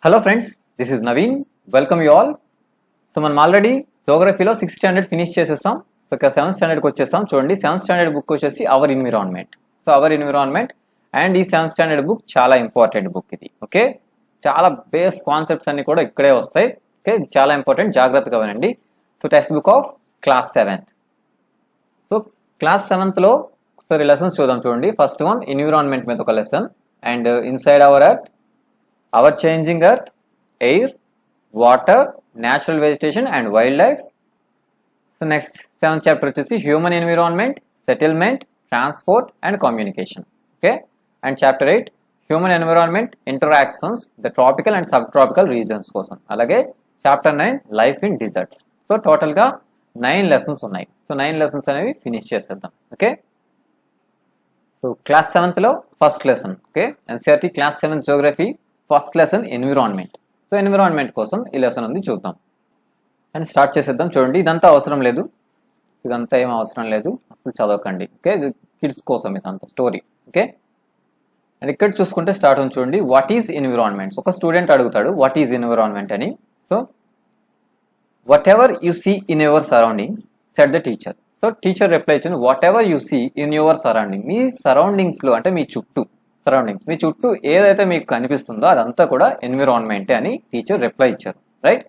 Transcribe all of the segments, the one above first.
Hello friends, this is Naveen. Welcome you all. So మనం already జోగ్రఫీలో 6th standard finish చేసేసాం. So ఇక 7th స్టాండర్డ్కి వచ్చేసాం. చూడండి 7th స్టాండర్డ్ బుక్ వచ్చేసి hour environment. So our environment and ఈ 7th standard book చాలా important book ఇది. Okay, చాలా బేస్ కాన్సెప్ట్స్ అన్ని కూడా ఇక్కడే వస్తాయి. ఓకే, చాలా ఇంపార్టెంట్, జాగ్రత్తగా వినండి. So text book of class 7th. So class 7th లో ఒకసారి లెసన్స్ చూద్దాం. చూడండి, ఫస్ట్ వన్ ఎన్విరాన్మెంట్ మీద ఒక lesson, and inside our earth, our changing earth, air, water, natural vegetation and wildlife. So next 7th chapter is human environment, settlement, transport and communication. Okay, and chapter 8 human environment interactions, the tropical and subtropical regions kosam. Alage chapter 9 life in deserts. So total ga 9 lessons unnai. So 9 lessons అనేవి finish చేసేద్దాం. Okay, so class 7th లో first lesson. Okay, Ncert class 7 geography first lesson environment. So environment కోసం ఈ lesson ఉంది, చూద్దాం అని start చేసేద్దాం. చూడండి, ఇదంతా అవసరం లేదు, ఇదంతా ఏం అవసరం లేదు, అసలు చదవకండి. ఓకే, కిడ్స్ కోసం ఇదంతా స్టోరీ. ఓకే, అండ్ ఇక్కడ చూసుకుంటే స్టార్ట్ ఉంది. చూడండి, వాట్ ఈజ్ ఎన్విరాన్మెంట్. ఒక స్టూడెంట్ అడుగుతాడు వాట్ ఈజ్ ఎన్విరాన్మెంట్ అని. So whatever you see in your surroundings said the teacher. So teacher reply ఇచ్చింది, whatever you see in your surrounding. మీ surroundings లో అంటే మీ చుట్టూ, సరౌండింగ్స్ మీ చుట్టూ ఏదైతే మీకు కనిపిస్తుందో అదంతా కూడా ఎన్విరాన్మెంటే అని టీచర్ రిప్లై ఇచ్చారు. రైట్,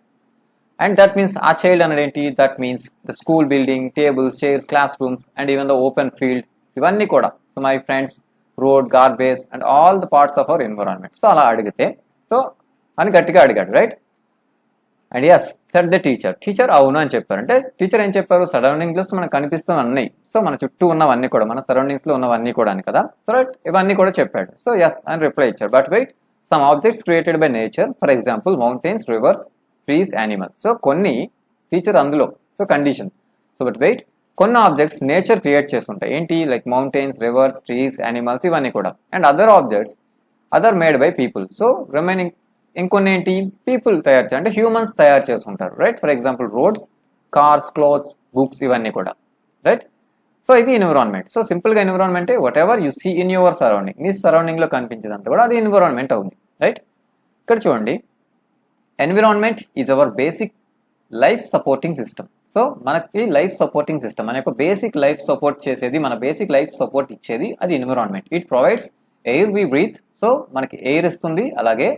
అండ్ దట్ మీన్స్ ఆ చైల్డ్ అనేది ఏంటి, that means the school building, tables, chairs, classrooms and even the open field, ఇవన్నీ కూడా. So my friends, road, garbage and all the parts of our environment. So అలా అడిగితే so అని గట్టిగా అడిగాడు. Right, and yes said the teacher. Teacher అవును అని చెప్పారు. అంటే టీచర్ ఏం చెప్పారు, సరౌండింగ్స్ మనకు కనిపిస్తున్న అన్నీ, సో మన చుట్టూ ఉన్నవన్నీ కూడా, మన సరౌండింగ్స్ లో ఉన్నవన్నీ కూడా అని కదా. సో రైట్, ఇవన్నీ కూడా చెప్పాడు. సో ఎస్ అని రిప్లై ఇచ్చారు. But wait, some objects created by nature, for example mountains, rivers, trees, animals. So కొన్ని టీచర్ అందులో, so condition. So but wait, కొన్ని ఆబ్జెక్ట్స్ నేచర్ క్రియేట్ చేస్తుంటాయి. ఏంటి, like mountains, rivers, trees, animals, ఇవన్నీ కూడా. And other objects other made by people. So remaining ఇంకొన్ని ఏంటి, people తయారు చేయాలి, అంటే హ్యూమన్స్ తయారు చేస్తుంటారు. Right, for example roads, cars, clothes, books, ఇవన్నీ కూడా. రైట్, సో ఇది ఎన్విరాన్మెంట్. సో సింపుల్ గా environment whatever you see in your surrounding, మీ సరౌండింగ్ లో కనిపించేదంతా కూడా అది ఎన్విరాన్మెంట్ అవుతుంది. రైట్, ఇక్కడ చూడండి, environment is our basic life supporting system. So మనకి లైఫ్ సపోర్టింగ్ సిస్టమ్ అనే ఒక బేసిక్ లైఫ్ సపోర్ట్ చేసేది, మన బేసిక్ లైఫ్ సపోర్ట్ ఇచ్చేది అది environment. It provides air we breathe. So మనకి ఎయిర్ ఇస్తుంది, అలాగే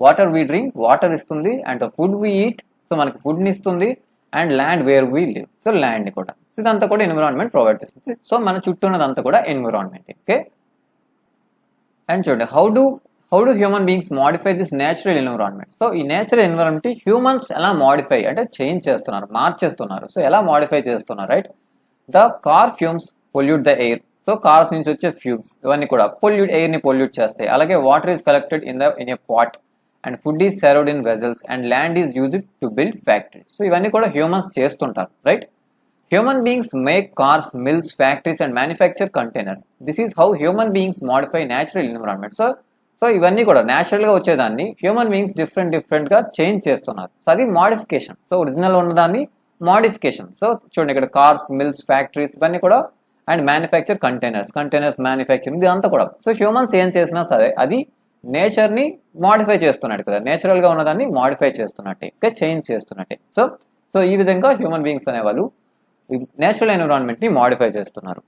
వాటర్ వి డ్రింక్, వాటర్ ఇస్తుంది, and food we eat, so మనకి ఫుడ్ ని ఇస్తుంది, and land where we live, so land ని కూడా. సో ఇదంతా కూడా ఎన్విరాన్మెంట్ ప్రొవైడ్ చేస్తుంది. సో మన చుట్టూ ఉన్నదంతా కూడా ఎన్విరాన్మెంట్. ఓకే, అండ్ చూడండి, how do human beings modify this natural environment. So ఈ నేచురల్ ఎన్విరాన్మెంట్ హ్యూమన్స్ ఎలా మాడిఫై అంటే చేంజ్ చేస్తున్నారు, మార్చేస్తున్నారు. సో ఎలా మాడిఫై చేస్తున్నారు, right, the car fumes pollute the air. So cars నుంచి వచ్చే ఫ్యూమ్స్ ఇవన్నీ కూడా పొల్యూట్, ఎయిర్ ని పొల్యూట్ చేస్తాయి. అలాగే water is collected in a pot, and food is served in vessels, and land is used to build factories. So ఇవన్నీ కూడా humans చేస్తుంటారు. Right, human beings make cars, mills, factories and manufacture containers. This is how human beings modify natural environment. So ఇవన్నీ కూడా natural గా వచ్చేదాన్ని human beings different గా change చేస్తున్నారు. So అది మాడిఫికేషన్. సో ఒరిజినల్ ఉన్నదాన్ని మాడిఫికేషన్. సో చూడండి, ఇక్కడ కార్స్, మిల్స్, ఫ్యాక్టరీస్ ఇవన్నీ కూడా, అండ్ మ్యానుఫ్యాక్చర్ కంటైనర్స్ మ్యానుఫ్యాక్చరింగ్, ఇదంతా కూడా. సో హ్యూమన్స్ ఏం చేసినా సరే అది నేచర్ ని మాడిఫై చేస్తున్నట్టు కదా, నేచురల్ గా ఉన్నదాన్ని మాడిఫై చేస్తున్నట్టే, ఓకే, చేంజ్ చేస్తున్నట్టే. సో ఈ విధంగా హ్యూమన్ బీయింగ్స్ అనేవాళ్ళు నేచురల్ ఎన్విరాన్మెంట్ ని మాడిఫై చేస్తున్నారు.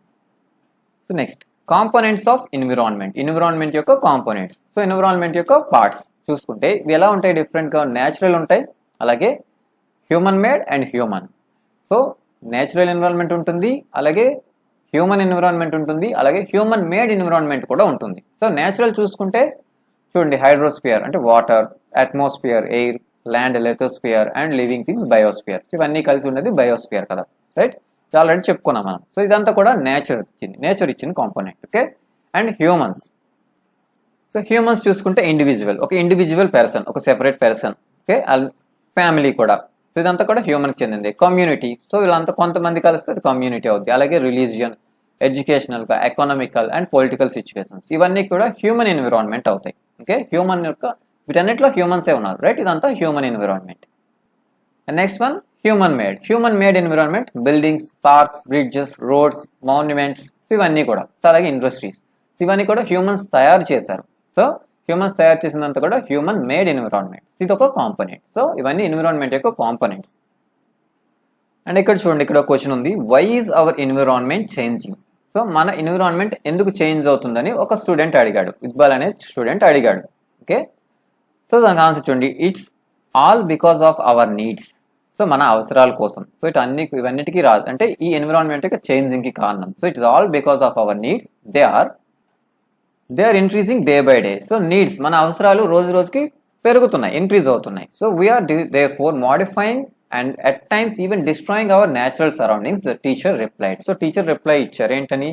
So next components of environment యొక్క కాంపోనెంట్స్. సో ఎన్విరాన్మెంట్ యొక్క పార్ట్స్ చూసుకుంటే ఇవి ఎలా ఉంటాయి, డిఫరెంట్ గా నేచురల్ ఉంటాయి, అలాగే human made and human. So natural environment ఉంటుంది, అలాగే హ్యూమన్ ఎన్విరాన్మెంట్ ఉంటుంది, అలాగే హ్యూమన్ మేడ్ ఎన్విరాన్మెంట్ కూడా ఉంటుంది. సో నేచురల్ చూసుకుంటే చూడండి, హైడ్రోస్ఫియర్ అంటే water, atmosphere air, land lithosphere, and living things biosphere. ఇవన్నీ కలిసి ఉన్నది బయోస్ఫియర్ కదా. రైట్, ఆల్రెడీ చెప్పుకున్నాం మనం. సో ఇదంతా కూడా నేచర్ ఇచ్చిన component. Okay, and humans. So humans చూసుకుంటే ఇండివిజువల్ పర్సన్, ఒక సెపరేట్ పర్సన్. ఓకే, ఫ్యామిలీ కూడా. సో ఇదంతా కూడా హ్యూమన్ కి చెందింది. కమ్యూనిటీ, సో వీళ్ళంతా కొంతమంది కలిస్తే కమ్యూనిటీ అవుద్ది. అలాగే రిలీజియన్, ఎడ్యుకేషనల్ గా, ఎకనామికల్ అండ్ పొలిటికల్ సిచ్యువేషన్స్, ఇవన్నీ కూడా హ్యూమన్ ఎన్విరాన్మెంట్ అవుతాయి. ఓకే, హ్యూమన్ యొక్క వీటన్నిటిలో హ్యూమన్సే ఉన్నారు. రైట్, ఇదంతా human environment. Next one human made environment, buildings, parks, bridges, roads, monuments, ఇవన్నీ కూడా. అలాగే ఇండస్ట్రీస్, ఇవన్నీ కూడా హ్యూమన్స్ తయారు చేశారు. సో హ్యూమన్స్ తయారు చేసిందంతా కూడా హ్యూమన్ మేడ్ ఎన్విరాన్మెంట్, ఇది ఒక కాంపోనెంట్. సో ఇవన్నీ ఎన్విరాన్మెంట్ యొక్క కాంపోనెంట్స్. అండ్ ఇక్కడ చూడండి, ఇక్కడ ఒక క్వశ్చన్ ఉంది, why is our environment changing? So మన ఎన్విరాన్మెంట్ ఎందుకు చేంజ్ అవుతుందని ఒక స్టూడెంట్ అడిగాడు, ఇక్బాల్ అనే స్టూడెంట్ అడిగాడు. ఓకే, సో దానికి ఆన్సర్ చూడండి, it's all because of our needs. So మన అవసరాల కోసం. సో ఇవన్నిటికీ రాదు అంటే ఈ ఎన్విరాన్మెంట్ యొక్క చేంజింగ్ కి కారణం. So it is all because of our needs, they are increasing day by day. So needs, మన అవసరాలు రోజు రోజుకి పెరుగుతున్నాయి, ఇంక్రీజ్ అవుతున్నాయి. So we are therefore modifying and at times even destroying our natural surroundings, the teacher replied. So teacher reply ఇచ్చారు ఏంటని,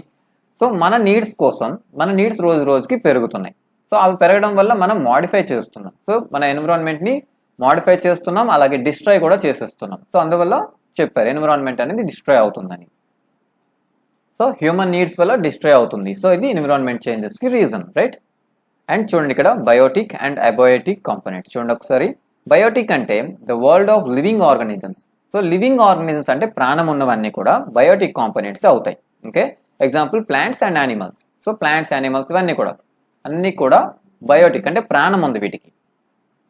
so మన needs కోసం, మన నీడ్స్ రోజు రోజుకి పెరుగుతున్నాయి. సో అవి పెరగడం వల్ల మనం మాడిఫై చేస్తున్నాం. సో మన ఎన్విరాన్మెంట్ ని మాడిఫై చేస్తున్నాం, అలాగే డిస్ట్రాయ్ కూడా చేసేస్తున్నాం. సో అందువల్ల చెప్పారు ఎన్విరాన్మెంట్ అనేది డిస్ట్రాయ్ అవుతుందని. సో హ్యూమన్ నీడ్స్ వల్ల డిస్ట్రాయ్ అవుతుంది. సో ఇది ఎన్విరాన్మెంట్ చేంజెస్ కి రీజన్, రైట్? అండ్ చూడండి ఇక్కడ బయోటిక్ అండ్ అబయోటిక్ కాంపోనెంట్స్. చూడండి ఒకసారి, బయోటిక్ అంటే the world of living organisms. So living organisms అంటే ప్రాణం ఉన్నవన్నీ కూడా బయోటిక్ కాంపోనెంట్స్ అవుతాయి. Okay, example plants and animals. So plants, animals ఇవన్నీ కూడా అన్ని కూడా బయోటిక్ అంటే ప్రాణం ఉంది వీటికి.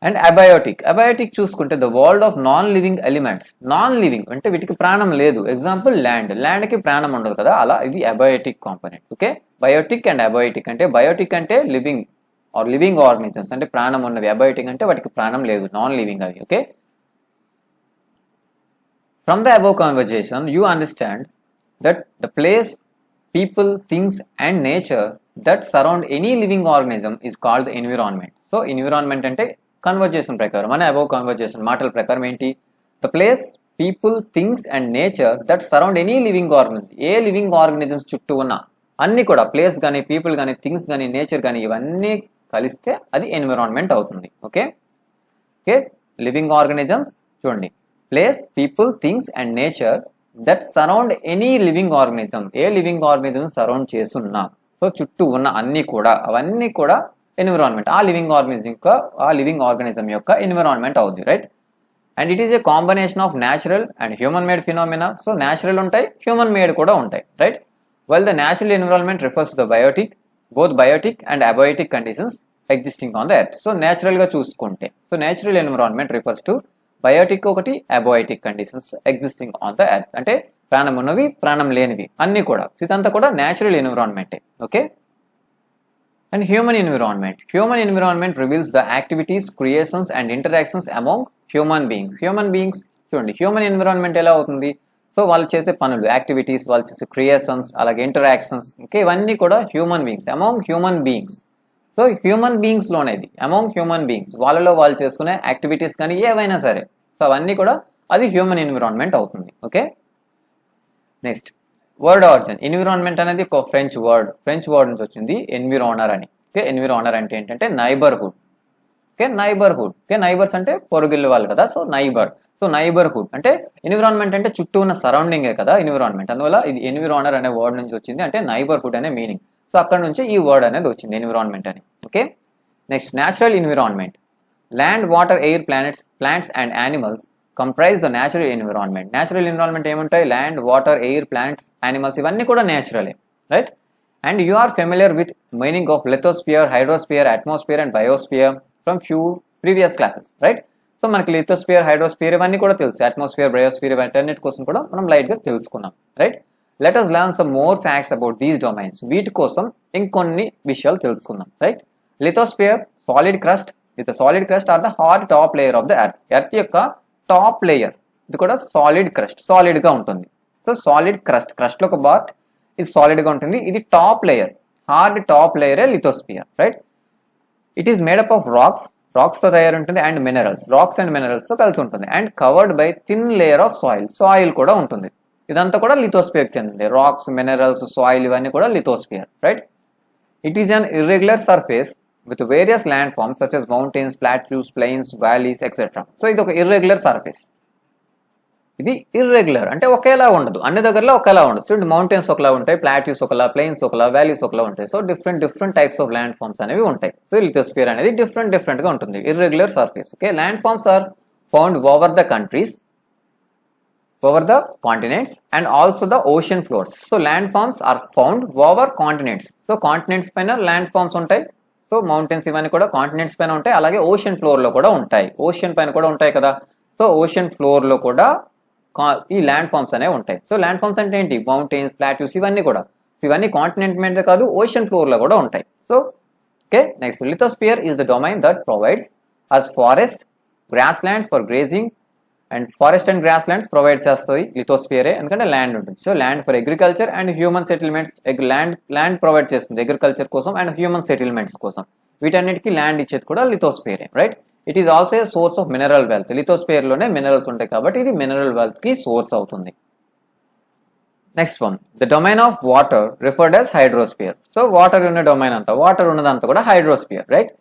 అండ్ అబయోటిక్ చూసుకుంటే the world of non living elements. Non living అంటే వీటికి ప్రాణం లేదు, ఎగ్జాంపుల్ ల్యాండ్ కి ప్రాణం ఉండదు కదా, అలా ఇది abiotic component. Okay, biotic and abiotic అంటే బయోటిక్ అంటే లివింగ్ ఆర్ లివింగ్ ఆర్గానిజమ్స్ అంటే ప్రాణం ఉన్నవి, అబయోటిక్ అంటే వాటికి ప్రాణం లేదు, నాన్ లివింగ్ అవి. Okay, from the above conversation you understand that the place, people, things and nature that surround any living organism is called the environment. So environment అంటే conversation ప్రకారం, మన అబోవ్ కన్వర్జేషన్ మాటల ప్రకారం ఏంటి, the place, people, things and nature that surround any living organism. ఏ living organisms చుట్టూ ఉన్న అన్ని కూడా, ప్లేస్ కానీ, పీపుల్ కానీ, థింగ్స్ కానీ, నేచర్ కానీ, ఇవన్నీ కలిస్తే అది ఎన్విరాన్మెంట్ అవుతుంది. ఓకే, లివింగ్ ఆర్గానిజమ్స్ చూడండి, places, people, things and nature that surround any living organism. ఏ లివింగ్ ఆర్గానిజం సరౌండ్ చేస్తున్నా, సో చుట్టూ ఉన్న అన్ని కూడా, అవన్నీ కూడా ఎన్విరాన్మెంట్, ఆ లివింగ్ ఆర్గానిజం యొక్క ఎన్విరాన్మెంట్ అవుతుంది, right? And it is a combination of natural and human made phenomena. So natural ఉంటాయి, హ్యూమన్ మేడ్ కూడా ఉంటాయి, right? Well the natural environment refers to the biotic, both biotic and abiotic conditions existing on the earth. So natural గా చూసుకుంటే, so natural environment refers to biotic ఒకటి, abiotic conditions existing on the earth అంటే ప్రాణం ఉన్నవి, ప్రాణం లేనివి అన్ని కూడా. ఇదంతా కూడా న్యాచురల్ ఎన్విరాన్మెంటే. Okay, and human environment reveals the activities, creations and interactions among human beings. చూడండి, హ్యూమన్ ఎన్విరాన్మెంట్ ఎలా అవుతుంది, సో వాళ్ళు చేసే పనులు, యాక్టివిటీస్, వాళ్ళు చేసే క్రియేషన్స్, అలాగే ఇంటరాక్షన్స్. ఓకే, ఇవన్నీ కూడా human beings, among human beings. So human beings లోనేది, అమాంగ్ హ్యూమన్ బీయింగ్స్, వాళ్ళలో వాళ్ళు చేసుకునే యాక్టివిటీస్ కానీ ఏవైనా సరే, సో అవన్నీ కూడా అది హ్యూమన్ ఎన్విరాన్మెంట్ అవుతుంది. Okay, next word origin. Environment అనేది ఒక ఫ్రెంచ్ వర్డ్ నుంచి వచ్చింది, ఎన్విరానర్ అని. ఓకే, ఎన్విరానర్ అంటే ఏంటంటే నైబర్హుడ్. ఓకే, నైబర్స్ అంటే పొరుగుళ్ళు వాళ్ళు కదా, సో నైబర్. సో నైబర్హుడ్ అంటే ఎన్విరాన్మెంట్ అంటే చుట్టూ ఉన్న సరౌండింగే కదా ఎన్విరాన్మెంట్. అందువల్ల ఇది ఎన్విరానర్ అనే వర్డ్ నుంచి వచ్చింది, అంటే నైబర్హుడ్ అనే మీనింగ్. సో అక్కడ నుంచి ఈ వర్డ్ అనేది వచ్చింది, ఎన్విరాన్మెంట్ అని. Okay, next natural environment. Land, water, air, plants and animals comprise the natural environment. Natural environment ఏముంటాయి, land, water, air, plants, animals, ఇవన్నీ కూడా న్యాచురలే, right? And you are familiar with meaning of lithosphere, hydrosphere, atmosphere and biosphere from few previous classes, right? So మనకి lithosphere, hydrosphere ఇవన్నీ కూడా తెలుసు, atmosphere, biosphere ఇవన్నిటి కోసం కూడా మనం లైట్ గా తెలుసుకున్నాం, right? Let us learn some more facts about these domains. వీటి కోసం ఇంకొన్ని విషయాలు తెలుసుకుందాం, right? Lithosphere, solid crust. With solid crust or the hard top layer of the earth యొక్క టాప్ లేయర్, ఇది కూడా సాలిడ్ క్రస్ట్, సాలిడ్ గా ఉంటుంది. సో సాలిడ్ క్రస్ట్ లో ఒక పార్ట్ ఇది సాలిడ్ గా ఉంటుంది, ఇది టాప్ లేయర్, హార్డ్ టాప్ లేయరే lithosphere, right? It is made up of rocks తో తయారు ఉంటుంది, అండ్ రాక్స్ అండ్ మినరల్స్ తో కలిసి ఉంటుంది, and covered by thin layer of soil కూడా ఉంటుంది. ఇదంతా కూడా లిథోస్ఫియర్ చెందింది, రాక్స్, మినరల్స్, సాయిల్ ఇవన్నీ కూడా lithosphere, right? It is an irregular surface with various landforms such as mountains, plateaus, plains, valleys, etc. So ఇది ఒక ఇర్రెగ్యులర్ సర్ఫేస్. ఇది ఇర్రెగ్యులర్ అంటే ఒకేలా ఉండదు, అన్ని దగ్గరలో ఒకేలా ఉండదు. చూడండి, మౌంటైన్స్ ఒకలా ఉంటాయి, ప్లాట్యూస్ ఒకలా, ప్లెయిన్స్ ఒకలా, వ్యాలీస్ ఒకలా ఉంటాయి. So different types of land forms అనేవి ఉంటాయి. సో లిథోస్ఫియర్ అనేది డిఫరెంట్ గా ఉంటుంది, irregular surface. Okay, land forms are found over the countries, over the continents and also the ocean floors. So land forms are found over continents. So continents పైన land forms ఉంటాయి, so mountains ఇవన్నీ కూడా continents పైన ఉంటాయి, అలాగే ocean ఫ్లోర్లో కూడా ఉంటాయి. ఓషన్ పైన కూడా ఉంటాయి కదా. సో ఓషన్ ఫ్లోర్లో కూడా ఈ ల్యాండ్ ఫామ్స్ అనేవి ఉంటాయి. సో ల్యాండ్ ఫామ్స్ అంటే ఏంటి? మౌంటైన్స్, ప్లాట్యూస్ ఇవన్నీ కూడా. ఇవన్నీ కాంటినెంట్ మీద కాదు, ఓషన్ ఫ్లోర్లో కూడా ఉంటాయి. So okay, next lithosphere is the domain that provides us forest, grasslands for grazing, and forest and grasslands provide చేస్తుంది లిథోస్ఫియరే, ఎందుకంటే ల్యాండ్ ఉంటుంది. So land for agriculture and human settlements, land provide చేస్తుంది agriculture కోసం and human settlements కోసం. వీటన్నిటికీ land ఇచ్చేది కూడా లిథోస్ఫియరే, right? It is also a source of mineral wealth. Lithosphere లోనే మినరల్స్ ఉంటాయి కాబట్టి ఇది మినరల్ వెల్త్ కి సోర్స్ అవుతుంది. Next one, the domain of water referred as hydrosphere. So water ఉన్న డొమైన్ అంతా, వాటర్ ఉన్నదంతా కూడా hydrosphere, right?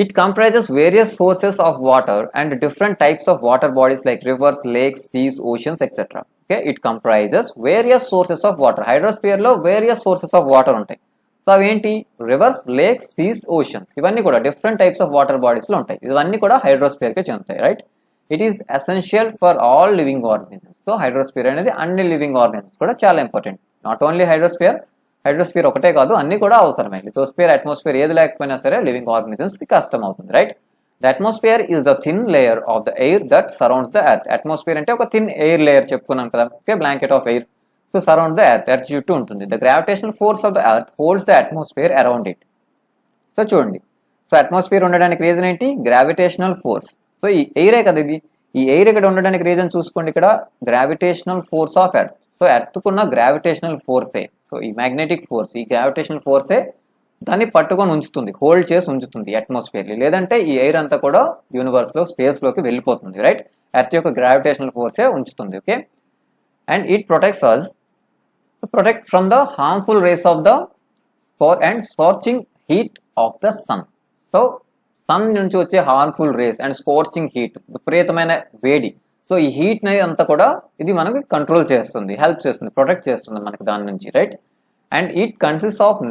It comprises various sources of water and different types of water bodies like rivers, lakes, seas, oceans, etc. Okay, it comprises various sources of water. Hydrosphere lo various sources of water ఉంటాయి. So అవేంటి? Reverse, lakes, Cs, oceans ఇవన్నీ కూడా different types of water bodies లో ఉంటాయి. ఇవన్నీ కూడా hydrosphere కి చెందుతాయి, right? It is essential for all living organisms. So hydrosphere అనేది అన్ని లివింగ్ ఆర్గానిజమ్స్ కూడా చాలా ఇంపార్టెంట్. నాట్ ఓన్లీ హైడ్రోస్ఫియర్ ఒకటే కాదు, అన్ని కూడా అవసరమే. లిథోస్ఫియర్, అట్మాస్ఫియర్ ఏది లేకపోయినా సరే లివింగ్ ఆర్గానిజమ్స్ కి కష్టం అవుతుంది, right? The atmosphere is the thin layer of the air that surrounds the earth. Atmosphere అంటే ఒక థిన్ ఎయిర్ లేయర్ చెప్పుకున్నాం కదా, okay, blanket of air. So surround the earth, earth చుట్టూ ఉంటుంది. The gravitational force of the earth holds the atmosphere around it. So చూడండి, so atmosphere ఉండడానికి reason ఏంటి? Gravitational force. So ఈ ఎయిరే కదా ఇది. ఈ ఎయిర్ ఇక్కడ ఉండడానికి రీజన్ చూసుకోండి, ఇక్కడ gravitational force of earth. So earth కున్న గ్రావిటేషనల్ ఫోర్సే, సో ఈ మ్యాగ్నెటిక్ ఫోర్స్, ఈ గ్రావిటేషనల్ ఫోర్సే దాన్ని పట్టుకొని ఉంచుతుంది, హోల్డ్ చేసి ఉంచుతుంది అట్మాస్ఫియర్. లేదంటే ఈ ఎయిర్ అంతా కూడా యూనివర్స్ లో, స్పేస్ లోకి వెళ్ళిపోతుంది, రైట్? ఎర్త్ యొక్క గ్రావిటేషనల్ ఫోర్సే ఉంచుతుంది, okay? And it protects us, protect from the harmful rays of the and scorching heat of the sun. So sun నుంచి వచ్చే harmful rays and scorching heat, విపరీతమైన వేడి. సో ఈ హీట్ ని అంతా కూడా ఇది మనకి కంట్రోల్ చేస్తుంది, హెల్ప్ చేస్తుంది, ప్రొటెక్ట్ చేస్తుంది మనకి దాని నుంచి, right? And it consist of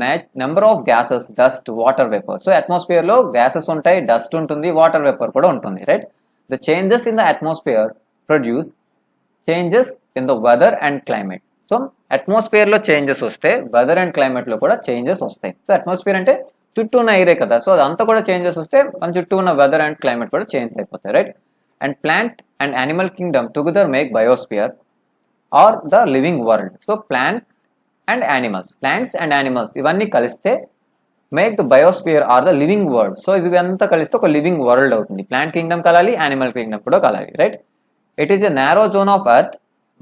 number of gases, dust, water vapour. So atmosphere లో గ్యాసెస్ ఉంటాయి, డస్ట్ ఉంటుంది, వాటర్ వేపర్ కూడా ఉంటుంది, right? The changes in the atmosphere produce changes in the weather and climate. So atmosphere లో changes వస్తే weather and climate లో కూడా changes వస్తాయి. సో అట్మాస్ఫియర్ అంటే చుట్టూ ఉన్న ఎయిరే కదా, సో అదంతా కూడా చేంజెస్ వస్తే మన చుట్టూ ఉన్న వెదర్ అండ్ క్లైమేట్ కూడా చేంజ్ అయిపోతాయి, right? And plant and animal kingdom together make biosphere or the living world. So plant and animals, plants and animals ఇవన్నీ కలిస్తే make the biosphere or the living world. So ఇవంతా కలిస్తే ఒక living world అవుతుంది. Plant Kingdom కలాలి, animal Kingdom కూడా కలాలి, right? It is a narrow zone of earth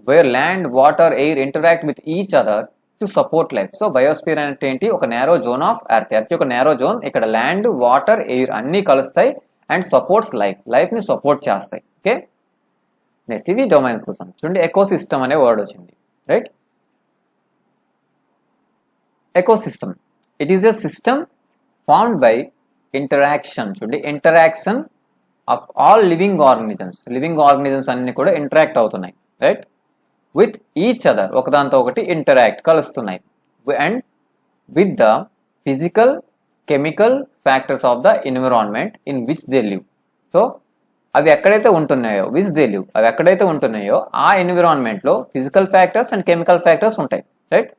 where land, water, air interact with each other to support life. So biosphere అంటే ఏంటి? ఒక narrow zone of earth. Earth యొక్క narrow zone, ఇక్కడ land, water, air అన్ని కలుస్తాయి and supports life, life ని support చేస్తాయి, okay? Next ఇవి డొమైన్స్ కోసం చూడండి. ఎకోసిస్టమ్ అనే వర్డ్ వచ్చింది, right? Ecosystem, it is a system formed by interaction. చూడండి, interaction of all living organisms. Living organisms అన్ని కూడా ఇంటరాక్ట్ అవుతున్నాయి, రైట్? విత్ ఈచ్ అదర్, ఒకదాంతో ఒకటి ఇంటరాక్ట్, కలుస్తున్నాయి. And with the physical, chemical factors of the environment in which they live. So అవి ఎక్కడైతే ఉంటున్నాయో, which they live, అవి ఎక్కడైతే ఉంటున్నాయో ఆ ఎన్విరాన్మెంట్ లో physical factors and chemical factors ఉంటాయి, రైట్?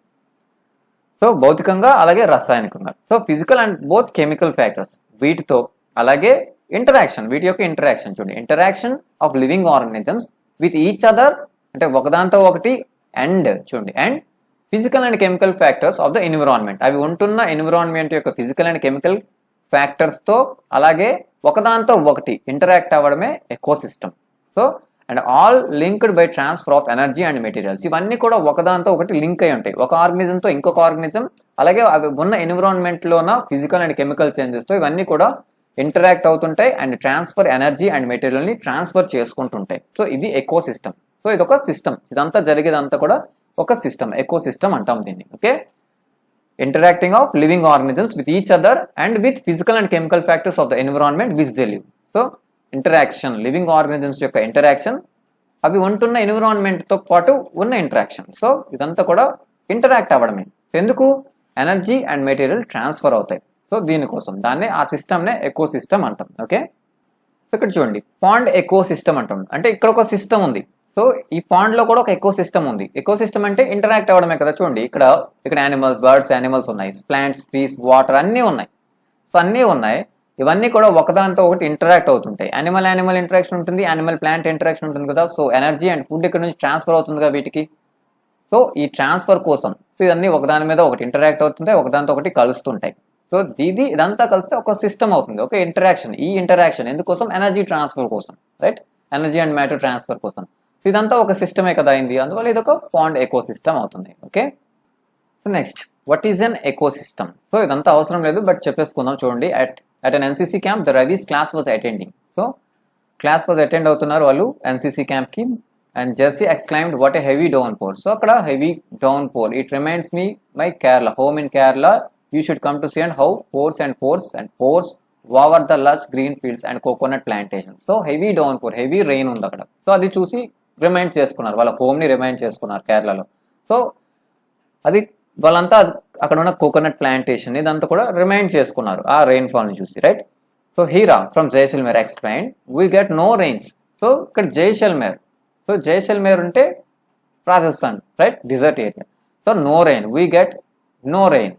సో భౌతికంగా అలాగే రసాయనికంగా. So physical and both chemical factors, వీటితో అలాగే ఇంటరాక్షన్, వీటి యొక్క ఇంటరాక్షన్. చూడండి, interaction of living organisms with each other అంటే ఒకదాంతో ఒకటి, అండ్ చూడండి, and physical and chemical factors of the environment, అవి ఉంటున్న ఎన్విరాన్మెంట్ యొక్క ఫిజికల్ అండ్ కెమికల్ ఫ్యాక్టర్స్ తో అలాగే ఒకదాంతో ఒకటి ఇంటరాక్ట్ అవ్వడమే ecosystem. So and all linked by transfer of energy and materials, ఇవన్నీ కూడా ఒకదాంతో ఒకటి లింక్ అయి ఉంటాయి, ఒక ఆర్గనిజంతో ఇంకొక ఆర్గనిజం, అలాగే అవి ఉన్న ఎన్విరాన్మెంట్ లోన ఫిజికల్ అండ్ కెమికల్ చేంజెస్ తో ఇవన్నీ కూడా ఇంటరాక్ట్ అవుతుంటాయి and transfer energy and material ని ట్రాన్స్ఫర్ చేసుకుంటుంటాయి. సో ఇది ఎకోసిస్టమ్. సో ఇది ఒక సిస్టమ్, ఇదంతా జరిగేదంతా కూడా ఒక సిస్టమ్, ఎకోసిస్టమ్ అంటాం దీన్ని, okay? Interacting of living organisms with each other and with physical and chemical factors of the environment which they live. So interaction, living organisms యొక్క interaction, అవి ఉంటున్న ఎన్విరాన్మెంట్ తో పాటు ఉన్న ఇంటరాక్షన్. సో ఇదంతా కూడా ఇంటరాక్ట్ అవ్వడమే. ఎందుకు? ఎనర్జీ అండ్ మెటీరియల్ ట్రాన్స్ఫర్ అవుతాయి. సో దీనికోసం దాన్ని, ఆ సిస్టమ్ నే ఎకో సిస్టమ్ అంటాం, ఓకే? సో ఇక్కడ చూడండి, పాండ్ ఎకో సిస్టమ్ అంటాం, అంటే ఇక్కడ ఒక సిస్టమ్ ఉంది. సో ఈ పాండ్ లో కూడా ఒక ఎకో సిస్టమ్ ఉంది. ఎకో సిస్టమ్ అంటే ఇంటరాక్ట్ అవ్వడమే కదా. చూడండి, ఇక్కడ యానిమల్స్, బర్డ్స్, యానిమల్స్ ఉన్నాయి, ప్లాంట్స్, ట్రీస్, వాటర్ అన్నీ ఉన్నాయి. సో అన్నీ ఉన్నాయి. ఇవన్నీ కూడా ఒకదానితో ఒకటి ఇంటరాక్ట్ అవుతుంటాయి. యానిమల్ ఇంటరాక్షన్ ఉంటుంది, యానిమల్ ప్లాంట్ ఇంటరాక్షన్ ఉంటుంది కదా. సో ఎనర్జీ అండ్ ఫుడ్ ఇక్కడ నుంచి ట్రాన్స్ఫర్ అవుతుంది కదా వీటికి. సో ఈ ట్రాన్స్ఫర్ కోసం సో ఇవన్నీ ఒకదాని మీద ఒకటి ఇంటరాక్ట్ అవుతుంటాయి, ఒకదానితో ఒకటి కలుస్తుంటాయి. సో ఇదంతా కలిస్తే ఒక సిస్టమ్ అవుతుంది, ఒక ఇంటరాక్షన్. ఈ ఇంటరాక్షన్ ఎందుకోసం? ఎనర్జీ ట్రాన్స్ఫర్ కోసం, right? Energy and matter transfer కోసం. సో ఇదంతా ఒక సిస్టమే కదా అయింది, అందువల్ల ఇది ఒక పాండ్ ఎకో సిస్టమ్ అవుతుంది. Okay, so next what is an ecosystem? So ఇదంతా అవసరం లేదు, బట్ చెప్పేసుకుందాం. చూడండి, at an NCC camp the Ravi's class was attending. So class was attend అవుతున్నారు వాళ్ళు NCC camp కి, and Jesse exclaimed what a heavy downpour. So అక్కడ heavy downpour, it reminds me my Kerala, home in Kerala, you should come to see and how pours and pours and pours over the lush green fields and coconut plantations. So heavy downpour, heavy rain ఉంది అక్కడ. So అది చూసి remind చేసుకున్నారు, వాళ్ళ home ని remind చేసుకున్నారు కేరళలో. So అది వాళ్ళంతా అక్కడ ఉన్న కోకోనట్ ప్లాంటేషన్ ఇదంతా కూడా రిమైండ్ చేసుకున్నారు ఆ రెయిన్ ఫాల్ ని చూసి, right? So Heera from Jaisalmer explain we get no rains. So ఇక్కడ జైసల్మేర్, సో జైసల్మేర్ అంటే Rajasthan, right? Desert area. So no rain, we get no rain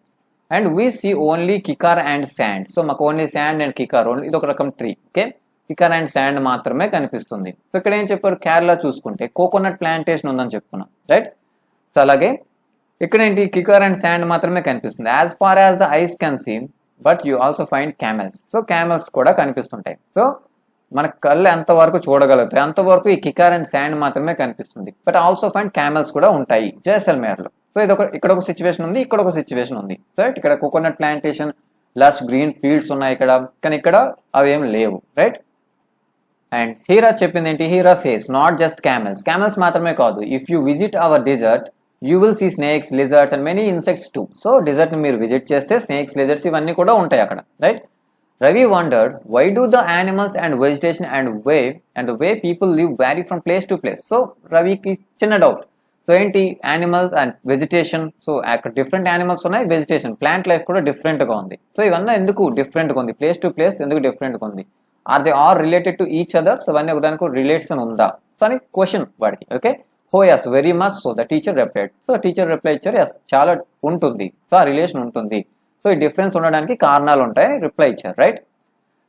and we see only kikar and sand. So మాకు only sand and kikar, ఇది ఒక రకం tree. Okay, kikar and sand మాత్రమే కనిపిస్తుంది. So ఇక్కడ ఏం చెప్పారు? కేరళ చూసుకుంటే కోకోనట్ ప్లాంటేషన్ ఉందని చెప్పుకున్నాం, రైట్? సో అలాగే ఇక్కడ ఏంటి? కికార్ అండ్ శాండ్ మాత్రమే కనిపిస్తుంది. As far as the eyes can see, but you also find camels. So camels కూడా కనిపిస్తుంటాయి. సో మన కళ్ళు ఎంతవరకు చూడగలుగుతాయి అంతవరకు ఈ కికార్ అండ్ శాండ్ మాత్రమే కనిపిస్తుంది, బట్ ఆల్సో ఫైండ్ క్యామెల్స్ కూడా ఉంటాయి జైసల్మేర్ లో. సో ఇక్కడ ఒక సిచ్యువేషన్ ఉంది, ఇక్కడ ఒక సిచ్యువేషన్ ఉంది, రైట్? ఇక్కడ coconut plantation, lush green fields ఉన్నాయి ఇక్కడ, కానీ ఇక్కడ అవి ఏం లేవు, రైట్? అండ్ హీరా చెప్పింది ఏంటి? Heera says not just camels, camels మాత్రమే కాదు, if you visit our desert you will see snakes, lizards and many insects too. So desert ని మీరు విజిట్ చేస్తే స్నేక్స్, లిజర్డ్స్ ఇవన్నీ కూడా ఉంటాయి అక్కడ, right? Ravi wondered why do the animals and vegetation and the way people live vary from place to place. So Raviకి చిన్న doubt. So ఏంటి? Animals and vegetation. సో అక్కడ డిఫరెంట్ యానిమల్స్ ఉన్నాయి, వెజిటేషన్, ప్లాంట్ లైఫ్ కూడా different గా ఉంది. So ఇవన్నీ ఎందుకు డిఫరెంట్ గా ఉంది? ప్లేస్ టు ప్లేస్ ఎందుకు డిఫరెంట్ గా ఉంది? Are they are related to each other? So ఇవన్నీ ఒకదానికి రిలేషన్ ఉందా? సో అని క్వశ్చన్ వాడికి. Okay, oh yes, very much so, the teacher replied. So teacher reply ఇచ్చారు, ఎస్ చాలా ఉంటుంది, సో ఆ రిలేషన్ ఉంటుంది, సో ఈ డిఫరెన్స్ ఉండడానికి కారణాలు ఉంటాయని రిప్లై ఇచ్చారు, right?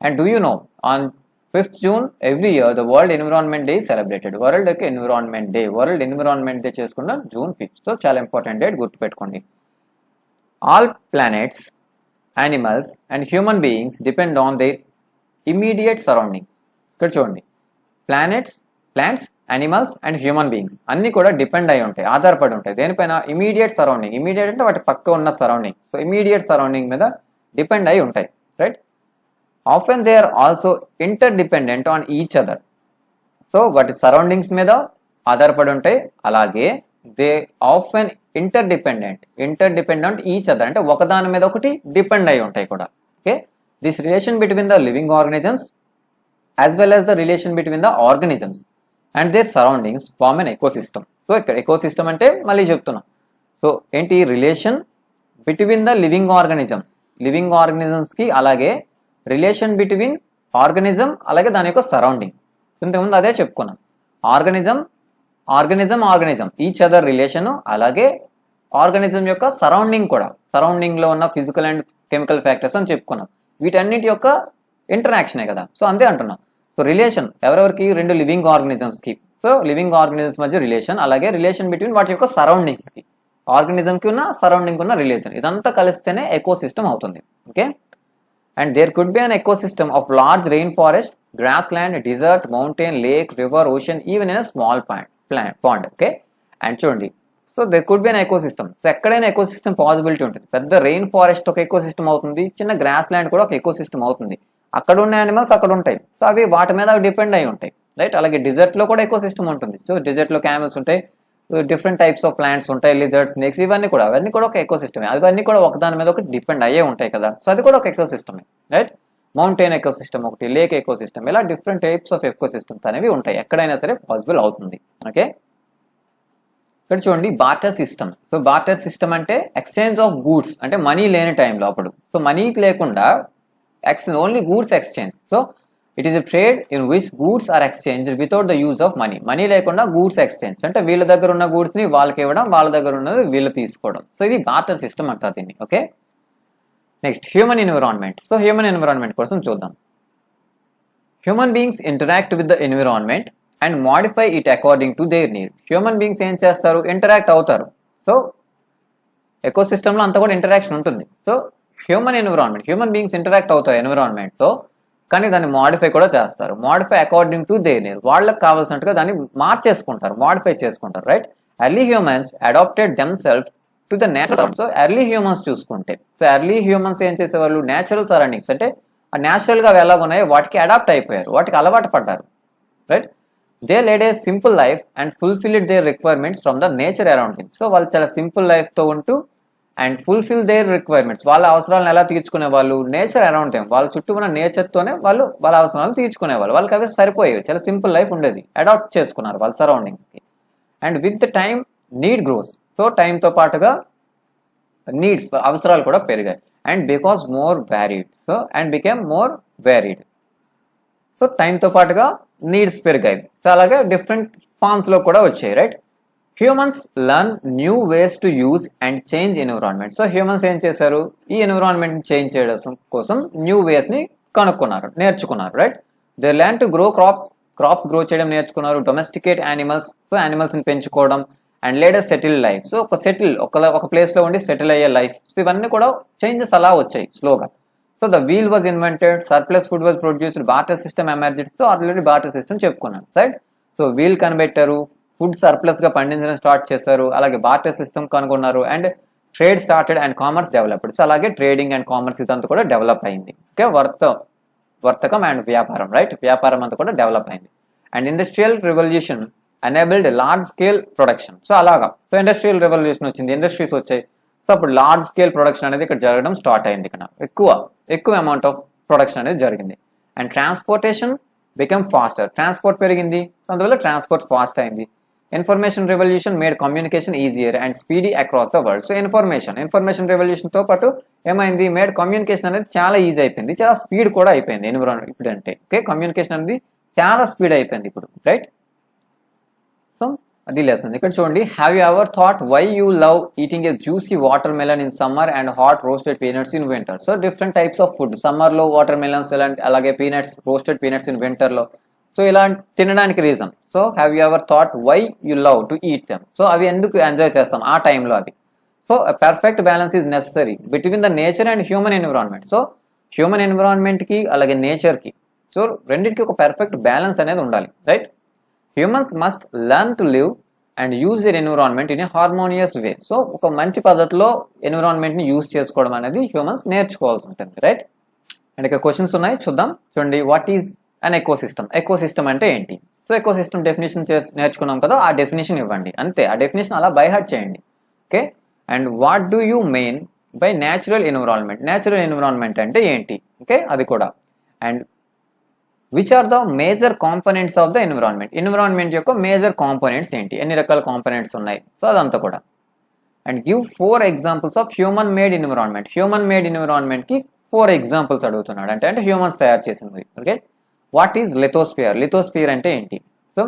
And do you know on 5th June every year the world environment day celebrated. World environment day, world environment day చేసుకున్న June 5th. సో చాలా ఇంపార్టెంట్ డేట్, గుర్తుపెట్టుకోండి. All planets, animals and human beings depend on their immediate surroundings. ఇక్కడ చూడండి, planets, plants, animals and human beings అన్ని కూడా depend అయి ఉంటాయి, ఆధారపడి ఉంటాయి. దేనిపైన? Immediate surrounding. ఇమీడియట్ అంటే వాటి పక్క ఉన్న సరౌండింగ్. సో ఇమీడియట్ సరౌండింగ్ మీద డిపెండ్ అయి ఉంటాయి, right? Often they are also interdependent on each other. So వాటి సరౌండింగ్స్ మీద ఆధారపడి ఉంటాయి, అలాగే they often interdependent each other అంటే ఒకదాని మీద ఒకటి డిపెండ్ అయి ఉంటాయి కూడా. Okay, this relation between the living organisms as well as the relation between the organisms and their surroundings form an ecosystem. So ఇక్కడ ఎకోసిస్టమ్ అంటే మళ్ళీ చెప్తున్నా, సో ఏంటి? Relation between the living organisms కి, అలాగే రిలేషన్ బిట్వీన్ ఆర్గనిజం అలాగే దాని యొక్క సరౌండింగ్. ఇంతకుముందు అదే చెప్పుకున్నాం, ఆర్గనిజం ఈచ్ అదర్ రిలేషన్, అలాగే ఆర్గనిజం యొక్క సరౌండింగ్ కూడా, సరౌండింగ్ లో ఉన్న ఫిజికల్ అండ్ కెమికల్ ఫ్యాక్టర్స్ అని చెప్పుకున్నాం. వీటన్నిటి యొక్క ఇంటరాక్షనే కదా. సో అంతే అంటున్నాం. సో రిలేషన్ ఎవరెవరికి? రెండు లివింగ్ ఆర్గనిజమ్స్ కి. సో లివింగ్ ఆర్గనిజమ్స్ మధ్య రిలేషన్, అలాగే రిలేషన్ బిట్వీన్ వాటి యొక్క సరౌండింగ్స్ కి, ఆర్గనిజం కి ఉన్న సరౌండింగ్ ఉన్న రిలేషన్, ఇదంతా కలిస్తేనే ఎకో సిస్టమ్ అవుతుంది. Okay, and there could be an ecosystem of large rainforest, grassland, desert, mountain, lake, river, ocean, even in a small pond. Okay, and చూడండి, so there could be an ecosystem. So ఎక్కడైనా ecosystem possibility ఉంటుంది. పెద్ద rainforest ఒక ecosystem అవుతుంది, చిన్న gross land కూడా ఒక ecosystem అవుతుంది. అక్కడ ఉన్న యానిమల్స్ అక్కడ ఉంటాయి, సో అవి వాటి మీద డిపెండ్ అయి ఉంటాయి, రైట్? అలాగే డిజర్ట్ లో కూడా ఎకో సిస్టమ్ ఉంటుంది. సో డిజర్ట్ లో క్యామెల్స్ ఉంటాయి, డిఫరెంట్ టైప్స్ ఆఫ్ ప్లాంట్స్ ఉంటాయి, లిజర్డ్స్, స్నేక్స్, అవన్నీ కూడా ఒక ఎకో సిస్టమే. అవన్నీ కూడా ఒకదాని మీద ఒకటి డిపెండ్ అయ్యే ఉంటాయి కదా. సో అది కూడా ఒక ఎకో సిస్టమే, రైట్? మౌంటైన్ ఎకో సిస్టమ్ ఒకటి, లేక్ ఎకో సిస్టమ్, ఇలా different types of ecosystems అనేవి ఉంటాయి, ఎక్కడైనా సరే పాసిబుల్ అవుతుంది. ఓకే, ఇక్కడ చూడండి barter system. So barter system అంటే ఎక్స్చేంజ్ ఆఫ్ గూడ్స్, అంటే మనీ లేని టైంలో అప్పుడు. సో మనీ లేకుండా only goods exchange. So it is a trade in which goods are exchanged without the use of money. Money లేకుండా goods exchange అంటే వీళ్ళ దగ్గర ఉన్న గూడ్స్ ని వాళ్ళకి ఇవ్వడం, వాళ్ళ దగ్గర ఉన్నది వీళ్ళు తీసుకోవడం. సో ఇది బార్టర్ సిస్టమ్ అంటారు దీన్ని. Okay, next human environment. So human environment కోసం చూద్దాం. Human beings interact with the environment and modify it according to their need. Human beings ఏం చేస్తారు, ఇంటరాక్ట్ అవుతారు. సో ఎకోసిస్టంలో అంతా కూడా ఇంటరాక్షన్ ఉంటుంది. సో హ్యూమన్ బీయింగ్స్ ఇంటరాక్ట్ అవుతారు ఎన్విరాన్మెంట్తో, కానీ దాన్ని మాడిఫై కూడా చేస్తారు. Modify according to their need, వాళ్ళకి కావాల్సినట్టుగా దాన్ని మార్చేసుకుంటారు, మాడిఫై చేసుకుంటారు, right. Early humans adapted themselves to the natural. So early humans చూసుకుంటే, సో ఎర్లీ హ్యూమన్స్ ఏం చేసేవాళ్ళు, నేచురల్ సరౌండింగ్స్ అంటే ఆ న్యాచురల్గా ఎలా ఉన్నాయో వాటికి అడాప్ట్ అయిపోయారు, వాటికి అలవాటు పడ్డారు, right. They led a simple life and fulfilled their requirements from the nature around him. So వాళ్ళు చాలా సింపుల్ లైఫ్తో ఉంటూ అండ్ ఫుల్ఫిల్ దేర్ రిక్వైర్మెంట్స్, వాళ్ళ అవసరాలను ఎలా తీర్చుకునే వాళ్ళు, నేచర్ అరౌండ్ హిమ్, వాళ్ళ చుట్టూ ఉన్న నేచర్తోనే వాళ్ళు వాళ్ళ అవసరాలను తీర్చుకునేవాళ్ళు. వాళ్ళకి అదే సరిపోయేవి, చాలా సింపుల్ లైఫ్ ఉండేది, అడాప్ట్ చేసుకున్నారు వాళ్ళ సరౌండింగ్స్కి. And with the time need grows. So టైంతో పాటుగా నీడ్స్, అవసరాలు కూడా పెరిగాయి. And because more varied, so and became more varied. So టైంతో పాటుగా నీడ్స్ పెరిగాయి. సో అలాగే డిఫరెంట్ ఫార్మ్స్లో కూడా వచ్చాయి, right. Humans learn new ways to use and change environment. So humans ఏం చేశారు, ఈ ఎన్విరాన్మెంట్ చేంజ్ చేయడం కోసం న్యూ వేస్ని కనుక్కున్నారు, నేర్చుకున్నారు, right. They learn to grow crops grow చేయడం నేర్చుకున్నారు. డొమెస్టికేట్ యానిమల్స్, సో యానిమల్స్ని పెంచుకోవడం. And later settle life, so ఒక ప్లేస్లో ఉండి సెటిల్ అయ్యే లైఫ్. సో ఇవన్నీ కూడా చేంజెస్ అలా వచ్చాయి స్లోగా. So the wheel was invented, surplus food was produced, barter system emerged. So already barter system చెప్పుకున్నాను, రైట్. సో వీల్ కనిపెట్టారు, ఫుడ్ సర్ప్లస్గా పండించడం స్టార్ట్ చేశారు, అలాగే బార్టర్ సిస్టమ్ కనుగొన్నారు. And trade started and commerce developed. So అలాగే ట్రేడింగ్ అండ్ కామర్స్ ఇదంతా కూడా డెవలప్ అయింది. ఓకే, వర్తకం అండ్ వ్యాపారం, రైట్, వ్యాపారం అంతా కూడా డెవలప్ అయింది. And industrial revolution enabled large scale production. So అలాగా, సో ఇండస్ట్రియల్ రెవల్యూషన్ వచ్చింది, ఇండస్ట్రీస్ వచ్చాయి. సో అప్పుడు లార్జ్ స్కేల్ ప్రొడక్షన్ అనేది ఇక్కడ జరగడం స్టార్ట్ అయింది. ఇక్కడ ఎక్కువ అమౌంట్ ఆఫ్ ప్రొడక్షన్ అనేది జరిగింది. And transportation become faster, transport పెరిగింది, అందువల్ల ట్రాన్స్పోర్ట్ ఫాస్ట్ అయింది. Information revolution made communication easier and speedy across the world. So information రెవల్యూషన్తో పాటు ఏమైంది, మేడ్ కమ్యూనికేషన్ అనేది చాలా ఈజీ అయిపోయింది, చాలా స్పీడ్ కూడా అయిపోయింది ఎన్విరాన్మెంట్ ఇప్పుడు అంటే. ఓకే, కమ్యూనికేషన్ అనేది చాలా స్పీడ్ అయిపోయింది ఇప్పుడు, రైట్. సో అది లెసన్. ఇక్కడ చూడండి, have you ever thought why you love eating a juicy watermelon in summer and hot roasted peanuts in winter. So different types of food, సమ్మర్లో watermelons ఇలాంటి, అలాగే peanuts, roasted peanuts in వింటర్లో. So ఇలా తినడానికి reason. So have you ever thought why you love to eat them. So అవి ఎందుకు enjoy చేస్తాం ఆ టైంలో అది. So perfect balance is necessary between the nature and human environment. So human ఎన్విరాన్మెంట్కి అలాగే నేచర్కి, సో రెండింటికి ఒక పర్ఫెక్ట్ బ్యాలెన్స్ అనేది ఉండాలి, right. Humans must learn to live and use their environment in a harmonious way. So ఒక మంచి పద్ధతిలో ఎన్విరాన్మెంట్ని యూజ్ చేసుకోవడం అనేది హ్యూమన్స్ నేర్చుకోవాల్సి ఉంటుంది, రైట్. అండ్ ఇక్కడ క్వశ్చన్స్ ఉన్నాయి, చూద్దాం. చూడండి, what is an ecosystem. Ecosystem అంటే ఏంటి? సో ఎకోసిస్టమ్ డెఫినేషన్ నేర్చుకున్నాం కదా, ఆ డెఫినేషన్ ఇవ్వండి అంతే. ఆ డెఫినేషన్ అలా బై హార్ట్ చేయండి, okay. And what do you mean by natural environment. Natural environment అంటే ఏంటి, ఓకే, అది కూడా. And which are the major components of the environment. Environment యొక్క మేజర్ కాంపోనెంట్స్ ఏంటి, ఎన్ని రకాల కాంపోనెంట్స్ ఉన్నాయి, సో అదంతా కూడా. And give 4 examples of human made environment. Human made ఎన్విరాన్మెంట్కి 4 ఎగ్జాంపుల్స్ అడుగుతున్నాడు, అంటే హ్యూమన్స్ తయారు చేసినవి, okay. What is lithosphere. Lithosphere అంటే ఏంటి? So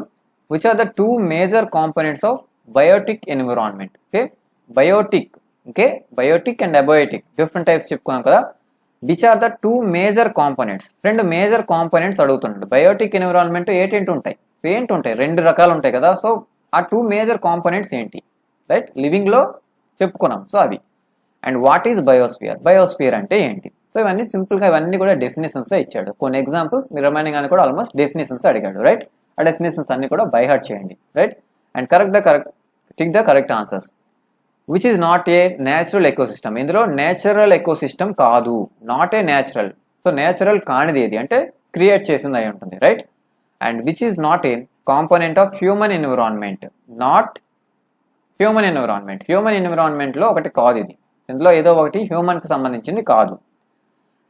which are the 2 major components of biotic environment. Okay, biotic, okay, biotic and abiotic different types చెప్పుకున్నాం కదా. Which are the 2 major components. 2 major components అడుగుతున్నాడు. Biotic environment ఏంటి ఉంటాయి, 2 రకాలు ఉంటాయి కదా. సో ఆ 2 మేజర్ కాంపోనెంట్స్ ఏంటి, రైట్, లివింగ్లో చెప్పుకున్నాం, సో అవి. And what is biosphere. Biosphere అంటే ఏంటి. సో ఇవన్నీ సింపుల్గా ఇవన్నీ కూడా డెఫినేషన్స్ ఇచ్చాడు. కొన్ని ఎగ్జాంపుల్స్, మీ రిమైనింగ్ అని కూడా ఆల్మోస్ట్ డెఫినేషన్స్ అడిగాడు, రైట్. ఆ డెఫినేషన్స్ అన్ని కూడా బై హార్ట్ చేయండి, right. And tick the correct answers. Which is not a natural ecosystem. ఇందులో నేచురల్ ఎకోసిస్టమ్ కాదు, not a natural. So natural కానిది ఏది అంటే క్రియేట్ చేసింది అయి ఉంటుంది, right. And which is not a component of human environment. Not human environment. Human ఎన్విరాన్మెంట్లో ఒకటి కాదు ఇది, ఇందులో ఏదో ఒకటి హ్యూమన్కి సంబంధించింది కాదు.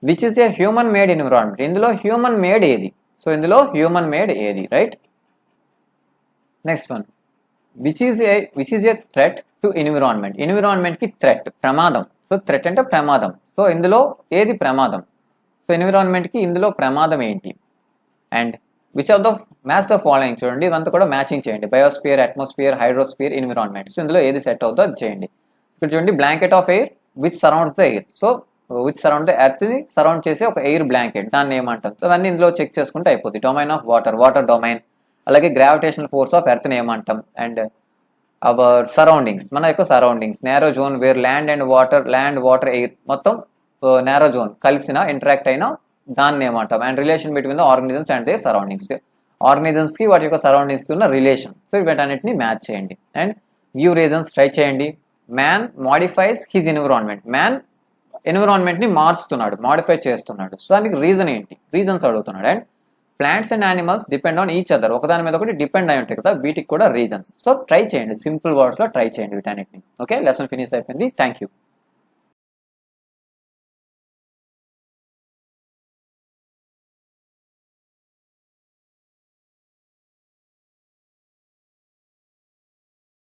Which is a human made environment. ఇందులో హ్యూమన్ మేడ్ ఏది. సో ఇందులో హ్యూమన్ మేడ్ ఏది, right. Next one, which is a threat to environment. ఎన్విరాన్మెంట్కి థ్రెట్, ప్రమాదం. సో థ్రెట్ అంటే ప్రమాదం. సో ఇందులో ఏది ప్రమాదం. సో ఎన్విరాన్మెంట్కి ఇందులో ప్రమాదం ఏంటి. And which of the match the following. చూడండి, ఇదంతా కూడా మ్యాచింగ్ చేయండి. Biosphere, atmosphere, hydrosphere, environment. So ఇందులో ఏది సెట్ అవుతుందో అది చేయండి. ఇక్కడ చూడండి, blanket of air which surrounds the air. So which surround the earth ని సరౌండ్ చేసే ఒక ఎయిర్ బ్లాంకెట్, దాన్ని ఏమంటాం. సో అవన్నీ ఇందులో చెక్ చేసుకుంటే అయిపోతుంది. డొమైన్ ఆఫ్ వాటర్ డొమైన్, అలాగే గ్రావిటేషనల్ ఫోర్స్ ఆఫ్ ఎర్త్ ని ఏమంటాం, అండ్ అవర్ సరౌండింగ్స్, మన యొక్క surroundings, narrow zone where land water air మొత్తం నేరో జోన్ కలిసిన ఇంటరాక్ట్ అయినా దాన్ని ఏమంటాం, and relation between the organisms and they surroundings, organisms కి వాటి యొక్క సరౌండింగ్స్ కి ఉన్న రిలేషన్. సో వీటన్నిటిని మ్యాచ్ చేయండి. అండ్ వ్యూ రీజన్స్ ట్రై చేయండి. Man modifies his environment, man environment ని మార్చుతున్నాడు, మాడిఫై చేస్తున్నాడు. సో దానికి రీజన్ ఏంటి, రీజన్స్ అడుగుతున్నాడు. And plants and animals depend on each other, ఒకదాని మీద ఒకటి డిపెండ్ అయి ఉంటాయి కదా, వీటికి కూడా రీజన్స్. సో ట్రై చేయండి, సింపుల్ వర్డ్స్ లో ట్రై చేయండి వీటన్నిటిని. ఓకే, లెసన్ ఫినిష్ అయిపోయింది. Thank you.